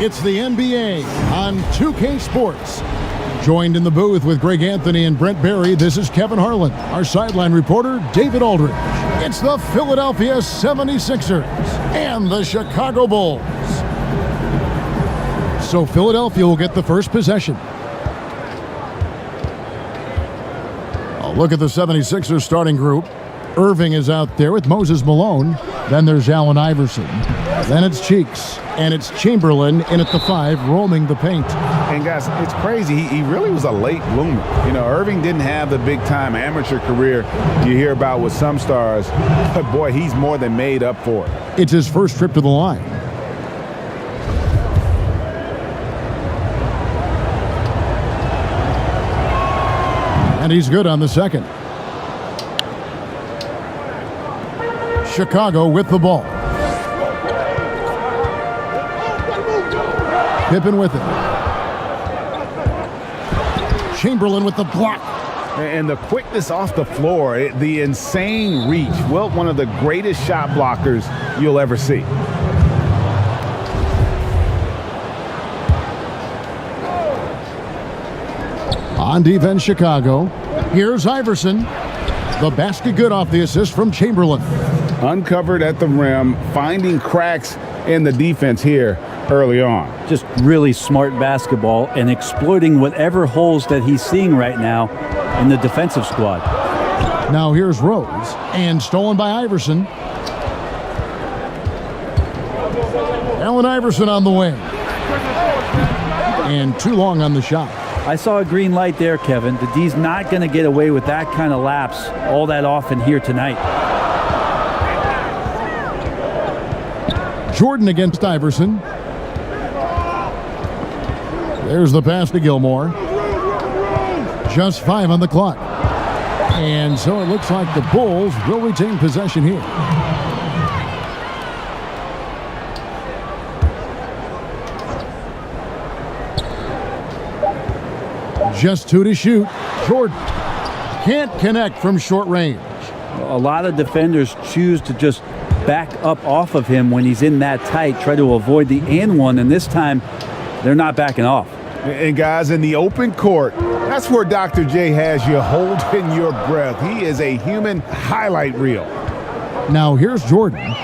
It's the NBA on 2K Sports. Joined in the booth with Greg Anthony and Brent Barry, this is Kevin Harlan. Our sideline reporter, David Aldridge. It's the Philadelphia 76ers and the Chicago Bulls. So Philadelphia will get the first possession. A look at the 76ers starting group. Irving is out there with Moses Malone. Then there's Allen Iverson. Then it's Cheeks. And it's Chamberlain in at the 5, roaming the paint. And guys, it's crazy. He really was a late bloomer. You know, Irving didn't have the big-time amateur career you hear about with some stars. But, boy, he's more than made up for it. It's his first trip to the line. And he's good on the second. Chicago with the ball. Pippen with it. Chamberlain with the block. And the quickness off the floor, the insane reach. Well, one of the greatest shot blockers you'll ever see. On defense, Chicago. Here's Iverson. The basket good off the assist from Chamberlain. Uncovered at the rim, finding cracks in the defense here early on. Just really smart basketball and exploiting whatever holes that he's seeing right now in the defensive squad. Now here's Rose, and stolen by Iverson. Allen Iverson on the wing. And too long on the shot. I saw a green light there, Kevin. The D's not going to get away with that kind of lapse all that often here tonight. Jordan against Iverson. There's the pass to Gilmore. Just 5 on the clock. And so it looks like the Bulls will retain possession here. Just 2 to shoot. Jordan can't connect from short range. A lot of defenders choose to just back up off of him when he's in that tight, try to avoid the and one, and this time they're not backing off. And guys, in the open court, that's where Dr. J has you holding your breath. He is a human highlight reel. Now here's Jordan.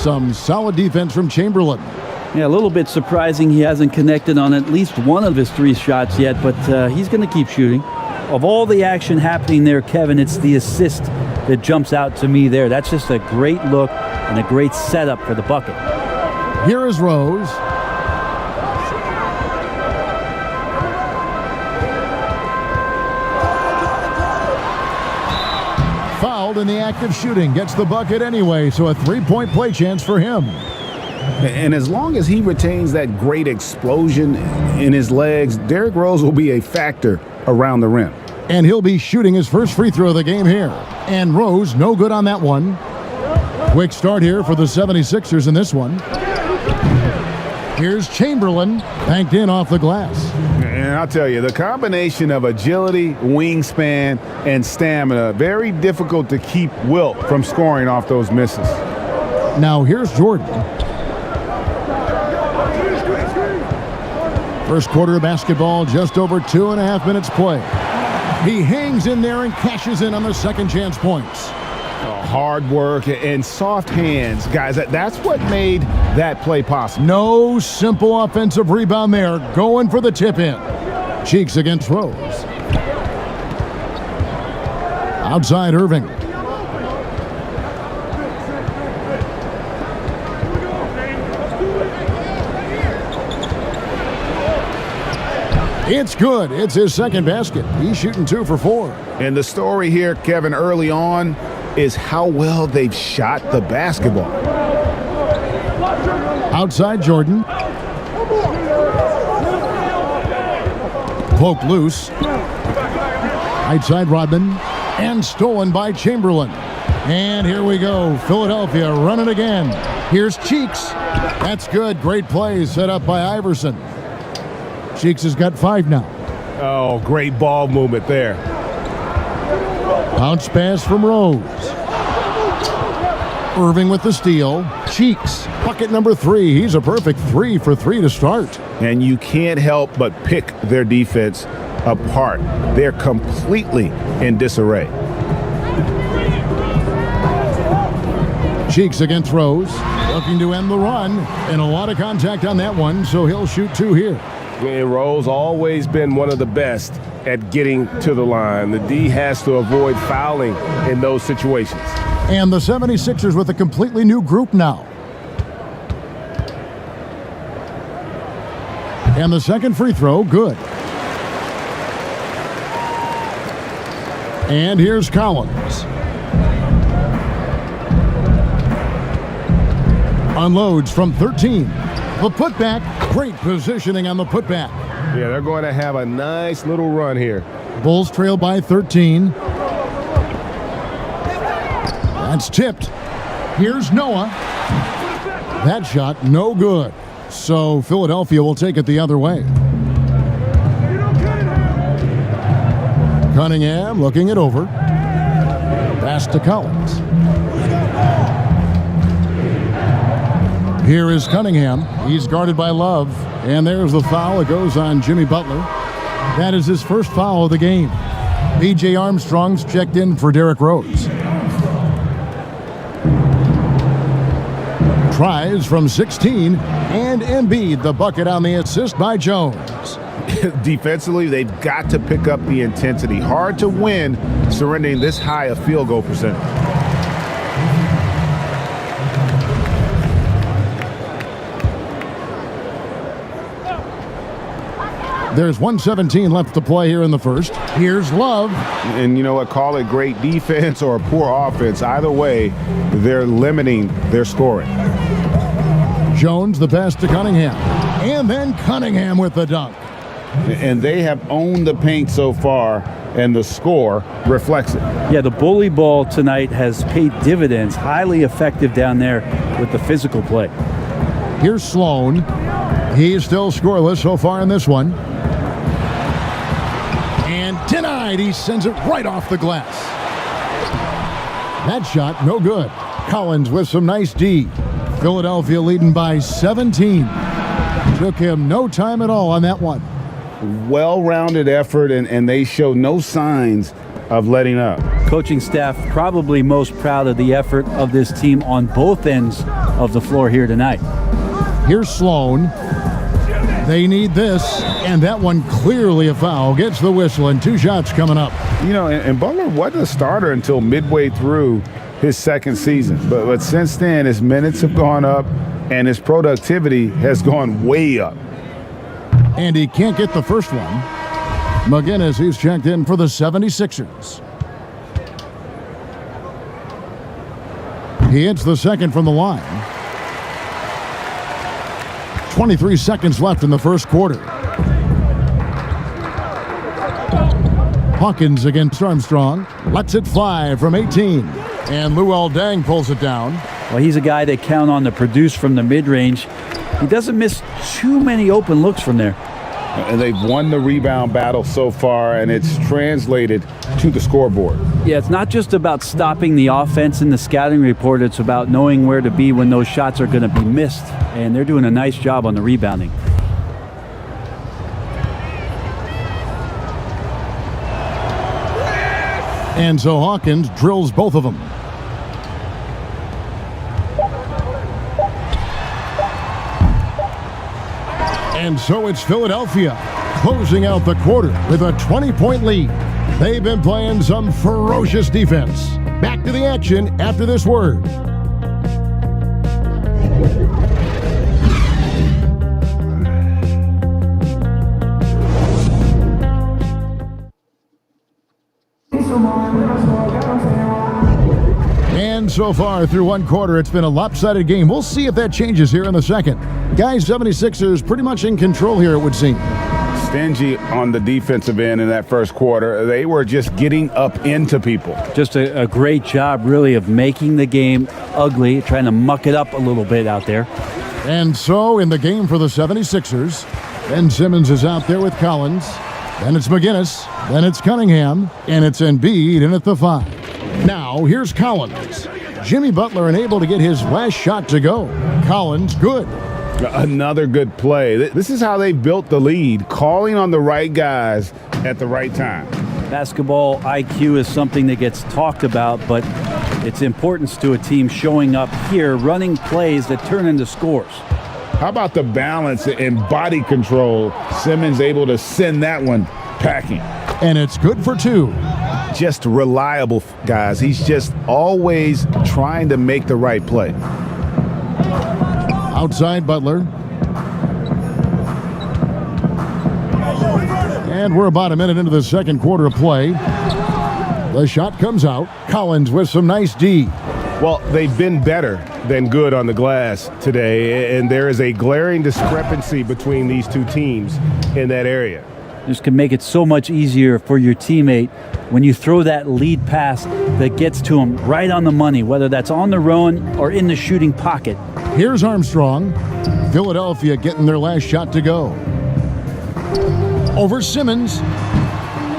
Some solid defense from Chamberlain. Yeah, a little bit surprising he hasn't connected on at least one of his 3 shots yet, but he's going to keep shooting. Of all the action happening there, Kevin, it's the assist that jumps out to me there. That's just a great look and a great setup for the bucket. Here is Rose. Fouled in the act of shooting. Gets the bucket anyway, so a 3-point play chance for him. And as long as he retains that great explosion in his legs, Derrick Rose will be a factor around the rim. And he'll be shooting his first free throw of the game here. And Rose, no good on that one. Quick start here for the 76ers in this one. Here's Chamberlain, banked in off the glass. And I'll tell you, the combination of agility, wingspan, and stamina, very difficult to keep Wilt from scoring off those misses. Now here's Jordan. First quarter of basketball, just over 2.5 minutes play. He hangs in there and cashes in on the second chance points. Hard work and soft hands, guys. That's what made that play possible. No simple offensive rebound there. Going for the tip in. Cheeks against Rose. Outside Irving. It's good. It's his second basket. He's shooting 2 for 4. And the story here, Kevin, early on is how well they've shot the basketball. Outside Jordan. Poked loose. Outside Rodman. And stolen by Chamberlain. And here we go. Philadelphia running again. Here's Cheeks. That's good. Great play set up by Iverson. Cheeks has got 5 now. Oh, great ball movement there. Bounce pass from Rose. Irving with the steal. Cheeks, bucket number 3. He's a perfect 3 for 3 to start. And you can't help but pick their defense apart. They're completely in disarray. Cheeks against Rose, looking to end the run, and a lot of contact on that one, so he'll shoot 2 here. And Rose always been one of the best at getting to the line. The D has to avoid fouling in those situations. And the 76ers with a completely new group now. And the second free throw, good. And here's Collins. Unloads from 13. The putback, great positioning on the putback. Yeah, they're going to have a nice little run here. Bulls trail by 13. That's tipped. Here's Noah. That shot, no good. So Philadelphia will take it the other way. Cunningham looking it over. Pass to Collins. Here is Cunningham. He's guarded by Love. And there's the foul. It goes on Jimmy Butler. That is his first foul of the game. B.J. Armstrong's checked in for Derrick Rose. Tries from 16. And Embiid, the bucket on the assist by Jones. Defensively, they've got to pick up the intensity. Hard to win surrendering this high a field goal percentage. There's 1:17 left to play here in the first. Here's Love. And you know what? Call it great defense or poor offense. Either way, they're limiting their scoring. Jones, the pass to Cunningham. And then Cunningham with the dunk. And they have owned the paint so far, and the score reflects it. Yeah, the bully ball tonight has paid dividends. Highly effective down there with the physical play. Here's Sloan. He's still scoreless so far in this one. And denied. He sends it right off the glass. That shot, no good. Collins with some nice D. Philadelphia leading by 17. Took him no time at all on that one. Well-rounded effort, and they show no signs of letting up. Coaching staff probably most proud of the effort of this team on both ends of the floor here tonight. Here's Sloan. They need this, and that one clearly a foul. Gets the whistle, and 2 shots coming up. You know, and Butler wasn't a starter until midway through his second season. But since then, his minutes have gone up, and his productivity has gone way up. And he can't get the first one. McGinnis, who's checked in for the 76ers. He hits the second from the line. 23 seconds left in the first quarter. Hawkins against Armstrong. Lets it fly from 18. And Luol Deng pulls it down. Well, he's a guy they count on to produce from the mid-range. He doesn't miss too many open looks from there. And they've won the rebound battle so far, and it's translated to the scoreboard. Yeah, it's not just about stopping the offense in the scouting report. It's about knowing where to be when those shots are going to be missed. And they're doing a nice job on the rebounding. And so Hawkins drills both of them. And so it's Philadelphia closing out the quarter with a 20-point lead. They've been playing some ferocious defense. Back to the action after this word. And so far through one quarter, it's been a lopsided game. We'll see if that changes here in the second. Guys, 76ers pretty much in control here, it would seem. Stingy on the defensive end in that first quarter. They were just getting up into people. Just a great job, really, of making the game ugly, trying to muck it up a little bit out there. And so in the game for the 76ers, Ben Simmons is out there with Collins. Then it's McGinnis. Then it's Cunningham. And it's Embiid in at the 5. Now, here's Collins. Jimmy Butler unable to get his last shot to go. Collins, good. Another good play. This is how they built the lead, calling on the right guys at the right time. Basketball IQ is something that gets talked about, but its importance to a team showing up here, running plays that turn into scores. How about the balance and body control? Simmons able to send that one packing. And it's good for 2. Just reliable, guys. He's just always trying to make the right play. Outside Butler. And we're about a minute into the second quarter of play. The shot comes out. Collins with some nice D. Well, they've been better than good on the glass today, and there is a glaring discrepancy between these two teams in that area. This can make it so much easier for your teammate when you throw that lead pass that gets to him right on the money, whether that's on the run or in the shooting pocket. Here's Armstrong. Philadelphia getting their last shot to go. Over Simmons.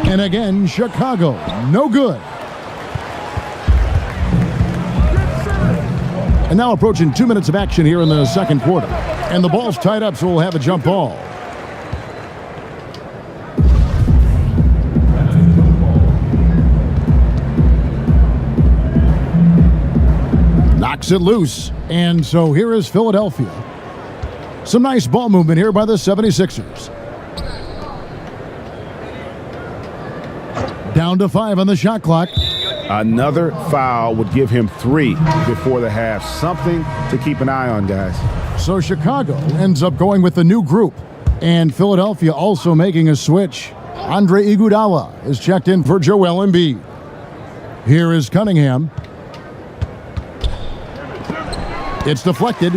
And again, Chicago. No good. And now approaching 2 minutes of action here in the second quarter. And the ball's tied up, so we'll have a jump ball. Knocks it loose. And so here is Philadelphia. Some nice ball movement here by the 76ers. Down to 5 on the shot clock. Another foul would give him 3 before the half. Something to keep an eye on, guys. So Chicago ends up going with the new group. And Philadelphia also making a switch. Andre Iguodala is checked in for Joel Embiid. Here is Cunningham. It's deflected.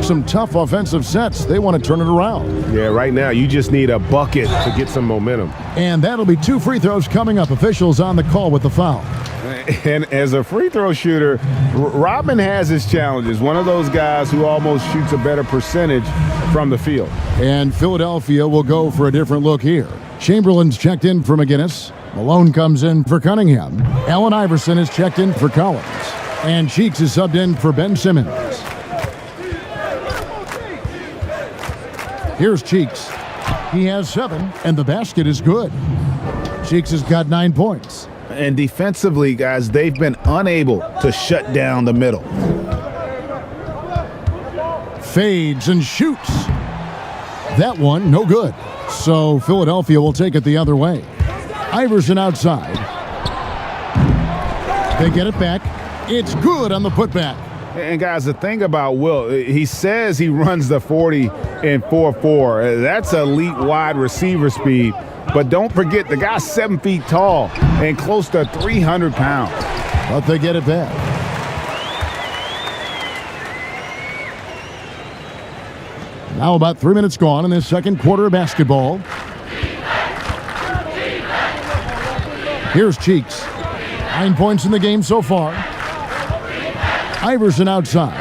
Some tough offensive sets. They want to turn it around. Yeah, right now you just need a bucket to get some momentum. And that'll be 2 free throws coming up. Officials on the call with the foul. And as a free throw shooter, Rodman has his challenges. One of those guys who almost shoots a better percentage from the field. And Philadelphia will go for a different look here. Chamberlain's checked in for McGinnis. Malone comes in for Cunningham. Allen Iverson is checked in for Collins. And Cheeks is subbed in for Ben Simmons. Here's Cheeks. He has 7, and the basket is good. Cheeks has got 9 points. And defensively, guys, they've been unable to shut down the middle. Fades and shoots. That one, no good. So Philadelphia will take it the other way. Iverson outside. They get it back. It's good on the putback. And guys, the thing about Will, he says he runs the 40 in 4.4. That's elite wide receiver speed. But don't forget, the guy's 7 feet tall and close to 300 pounds. But they get it back. Now about 3 minutes gone in this second quarter of basketball. Here's Cheeks. 9 points in the game so far. Iverson outside.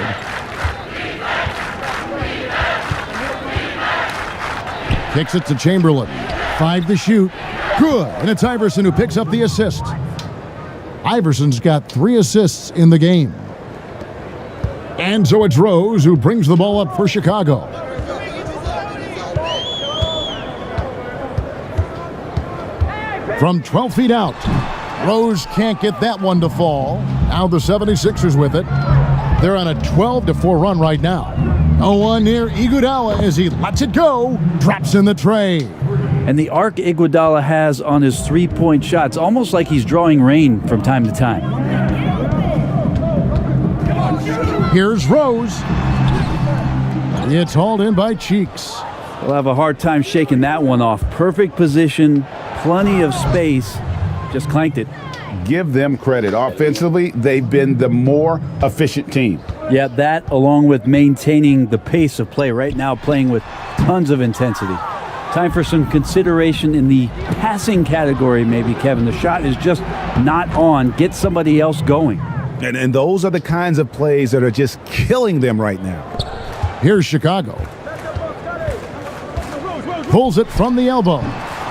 Kicks it to Chamberlain. 5 to shoot. Good. And it's Iverson who picks up the assist. Iverson's got 3 assists in the game. And so it's Rose who brings the ball up for Chicago. From 12 feet out. Rose can't get that one to fall. Now the 76ers with it. They're on a 12-4 run right now. 0-1 near Iguodala as he lets it go. Drops in the tray. And the arc Iguodala has on his 3-point shots, almost like he's drawing rain from time to time. Here's Rose. It's hauled in by Cheeks. They'll have a hard time shaking that one off. Perfect position, plenty of space. Just clanked it. Give them credit. Offensively, they've been the more efficient team. Yeah, that along with maintaining the pace of play right now, playing with tons of intensity. Time for some consideration in the passing category, maybe, Kevin. The shot is just not on. Get somebody else going. And those are the kinds of plays that are just killing them right now. Here's Chicago. Pulls it from the elbow.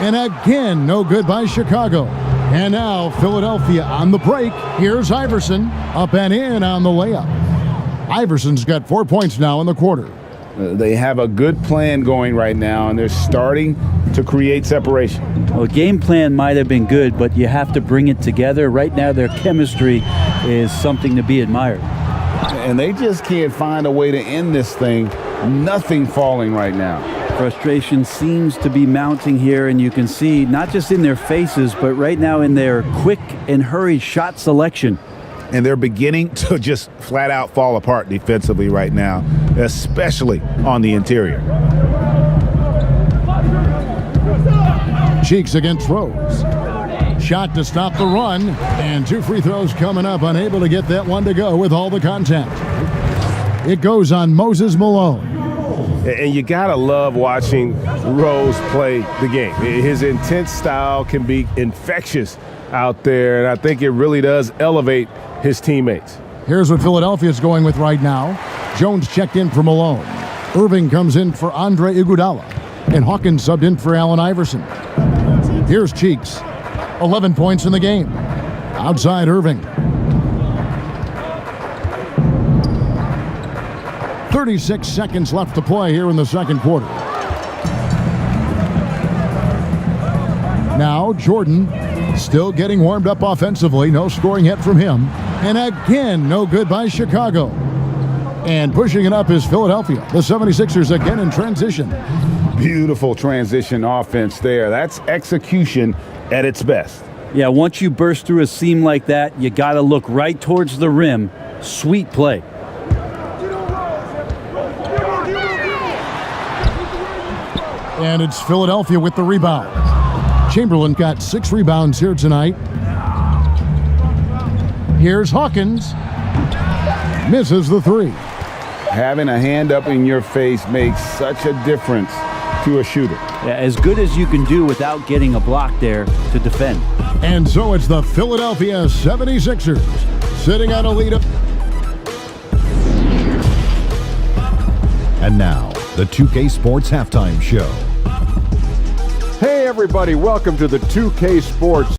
And again, no good by Chicago. And now Philadelphia on the break. Here's Iverson up and in on the layup. Iverson's got 4 points now in the quarter. They have a good plan going right now, and they're starting to create separation. Well, game plan might have been good, but you have to bring it together. Right now, their chemistry is something to be admired. And they just can't find a way to end this thing. Nothing falling right now. Frustration seems to be mounting here, and you can see not just in their faces, but right now in their quick and hurried shot selection. And they're beginning to just flat out fall apart defensively right now, especially on the interior. Cheeks against Rose. Shot to stop the run, and 2 free throws coming up, unable to get that one to go with all the contact. It goes on Moses Malone. And you got to love watching Rose play the game. His intense style can be infectious out there, and I think it really does elevate his teammates. Here's what Philadelphia's going with right now. Jones checked in for Malone. Irving comes in for Andre Iguodala. And Hawkins subbed in for Allen Iverson. Here's Cheeks. 11 points in the game. Outside Irving. 36 seconds left to play here in the second quarter. Now Jordan still getting warmed up offensively. No scoring hit from him. And again, no good by Chicago. And pushing it up is Philadelphia. The 76ers again in transition. Beautiful transition offense there. That's execution at its best. Yeah, once you burst through a seam like that, you got to look right towards the rim. Sweet play. And it's Philadelphia with the rebound. Chamberlain got 6 rebounds here tonight. Here's Hawkins. Misses the 3. Having a hand up in your face makes such a difference to a shooter. Yeah, as good as you can do without getting a block there to defend. And so it's the Philadelphia 76ers sitting on a lead. And now, the 2K Sports Halftime Show. Hey everybody, welcome to the 2K Sports